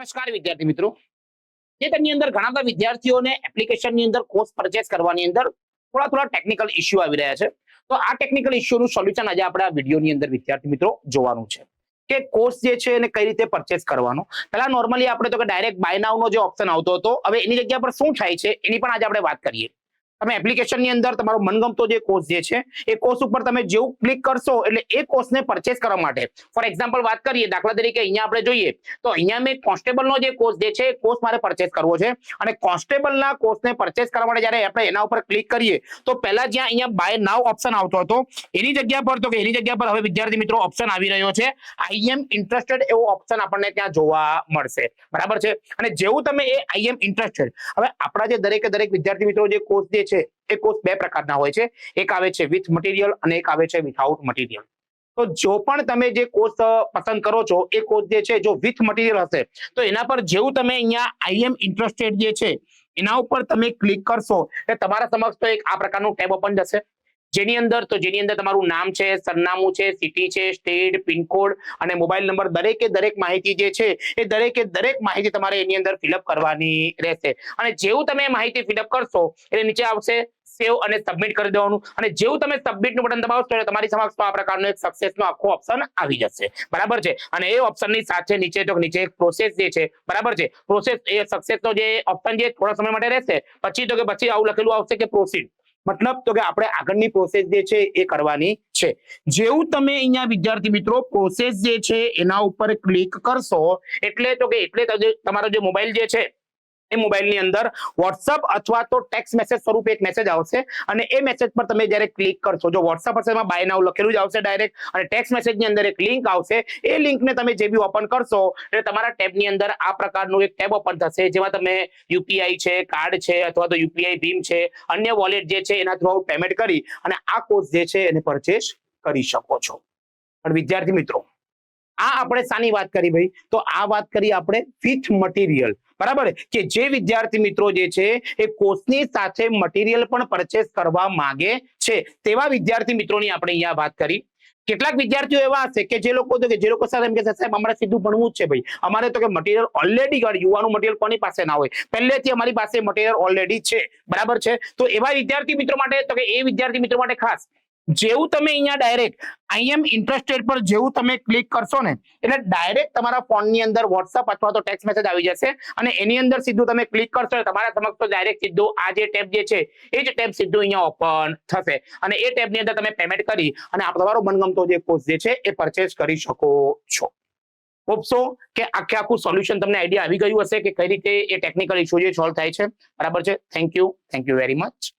નમસ્કાર વિદ્યાર્થી મિત્રો, તેની અંદર ઘણા બધા વિદ્યાર્થીઓને એપ્લિકેશનની અંદર કોર્સ પરચેસ કરવાની અંદર થોડા ટેકનિકલ ઇશ્યુ આવી રહ્યા છે. તો આ ટેકનિકલ ઇશ્યુનું સોલ્યુશન આજે આપણે આ વિડીયોની અંદર વિદ્યાર્થી મિત્રો જોવાનું છે કે કોર્સ જે છે એને કઈ રીતે પરચેસ કરવાનો. પહેલા નોર્મલી આપણે તો કે ડાયરેક્ટ બાય નાઉનો જે ઓપ્શન આવતો હતો, હવે એની જગ્યા પર શું થાય છે એની પણ આજે આપણે વાત કરીએ. તમે એપ્લિકેશનની અંદર તમારો મનગમતો જે કોર્સ જે છે એ કોર્સ ઉપર તમે જેવું ક્લિક કરશો એટલે એ કોર્સને પરચેસ કરવા માટે, ફોર એક્ઝામ્પલ વાત કરીએ, દાખલા તરીકે અહીંયા આપણે જોઈએ તો અહીંયા મેં કોન્સ્ટેબલનો જે કોર્સ જે છે એ કોર્સ મારે પરચેસ કરવો છે અને કોન્સ્ટેબલના કોર્સને પરચેસ કરવા માટે જ્યારે આપણે એના ઉપર ક્લિક કરીએ તો પહેલા જ્યાં અહીંયા બાય નાઉ ઓપ્શન આવતો હતો એની જગ્યા પર હવે વિદ્યાર્થી મિત્રો ઓપ્શન આવી રહ્યો છે આઈ એમ ઇન્ટરેસ્ટેડ એવો ઓપ્શન આપણને ત્યાં જોવા મળશે. બરાબર છે. અને જેવું તમે એ આઈ એમ ઇન્ટરેસ્ટેડ, હવે આપણા જે દરેક વિદ્યાર્થી મિત્રો જે કોર્સ જે છે એ કોર્સ બે પ્રકારના હોય છે. એક આવે છે વિથ મટીરિયલ અને એક આવે છે વિથઆઉટ મટીરિયલ. તો જો પણ તમે જે કોર્સ પસંદ કરો છો એ કોર્સ જે છે જો વિથ મટીરિયલ હશે તો એના પર જેવું તમે અહીંયા આઈ એમ ઇન્ટરેસ્ટેડ જે છે એના ઉપર તમે ક્લિક કરશો એટલે તમારા સમક્ષ તો એક આ પ્રકારનું ટેબ ઓપન જશે જેની અંદર તમારું નામ છે, સરનામું છે, સિટી છે, સ્ટેટ, પિનકોડ અને મોબાઈલ નંબર, દરેક માહિતી જે છે એ દરેક માહિતી તમારે એની અંદર ફિલઅપ કરવાની રહેશે. અને જેવું તમે માહિતી ફિલઅપ કરશો એટલે નીચે આવશે સેવ અને સબમિટ કરી દેવાનું અને જેવું તમે સબમિટનું બટન દબાવશો એટલે તમારી સમક્ષ આ પ્રકારનો એક સક્સેસનો આખો ઓપ્શન આવી જશે. બરાબર છે. અને એ ઓપ્શનની સાથે નીચે એક પ્રોસેસ જે છે, બરાબર છે, પ્રોસેસ એ સક્સેસનો જે ઓપ્શન જે થોડા સમય માટે રહેશે પછી આવું લખેલું આવશે કે પ્રોસીડ, મતલબ તો કે આપણે આગળની પ્રોસેસ જે છે એ કરવાની છે. જેવું તમે અહીંયા વિદ્યાર્થી મિત્રો પ્રોસેસ જે છે એના ઉપર ક્લિક કરશો એટલે તમારો જે મોબાઈલ જે છે એ મોબાઈલની અંદર વોટ્સઅપ અથવા તો ટેક્સ્ટ મેસેજ સ્વરૂપે એક મેસેજ આવશે અને એ મેસેજ પર તમે જ્યારે ક્લિક કરશો, જો વોટ્સઅપ હશે એમાં બાય નાઉ લખેલું જ આવશે ડાયરેક્ટ, અને ટેક્સ્ટ મેસેજની અંદર એક લિંક આવશે. એ લિંકને તમે જે બી ઓપન કરશો એટલે તમારા ટેબની અંદર આ પ્રકારનું એક ટેબ ઓપન થશે જેમાં તમે યુપીઆઈ છે, કાર્ડ છે અથવા તો યુપીઆઈ ભીમ છે, અન્ય વોલેટ જે છે એના થ્રુ પેમેન્ટ કરી અને આ કોર્સ જે છે એને પરચેસ કરી શકો છો. પણ વિદ્યાર્થી મિત્રો, આ આપણે શાની વાત કરી ભાઈ? તો આ વાત કરી આપણે વિથ મટીરિયલ. બરાબર કે જે વિદ્યાર્થી મિત્રો જે છે એ કોર્સની સાથે મટીરિયલ પણ પરચેસ કરવા માંગે છે તેવા વિદ્યાર્થી મિત્રોની આપણે અહીંયા વાત કરી. કેટલાક વિદ્યાર્થીઓ એવા હશે કે જે લોકો સાથે એમ કે સાહેબ અમારે સીધું ભણવું જ છે ભાઈ, અમારે તો કે મટીરિયલ ઓલરેડી યુવાનું મટીરિયલ કોની પાસે ના હોય, પહેલેથી અમારી પાસે મટીરિયલ ઓલરેડી છે. બરાબર છે. તો એવા વિદ્યાર્થી મિત્રો માટે તો કે એ વિદ્યાર્થી મિત્રો માટે ખાસ જેવું તમે અહીંયા ડાયરેક્ટ આઈ એમ ઇન્ટરેસ્ટેડ પર જેવું તમે ક્લિક કરશો ને એટલે ડાયરેક્ટ તમારા ફોનની અંદર વોટ્સઅપ અથવા તો ટેક્સ્ટ મેસેજ આવી જશે અને એની અંદર સીધું તમે ક્લિક કરશો એટલે તમારા સમક્ષ તો ડાયરેક્ટ સીધું આ જે ટેબ જે છે એ જ ટેબ સીધું અહીંયા ઓપન થશે અને એ ટેબની અંદર તમે પેમેન્ટ કરી અને તમારો મનગમતો જે કોર્સ જે છે એ પરચેસ કરી શકો છો. હોપ સો કે આખું સોલ્યુશન તમને આઈડિયા આવી ગયું હશે કે કઈ રીતે એ ટેકનિકલ ઇશ્યુ જે સોલ્વ થાય છે. બરાબર છે. Thank you very much.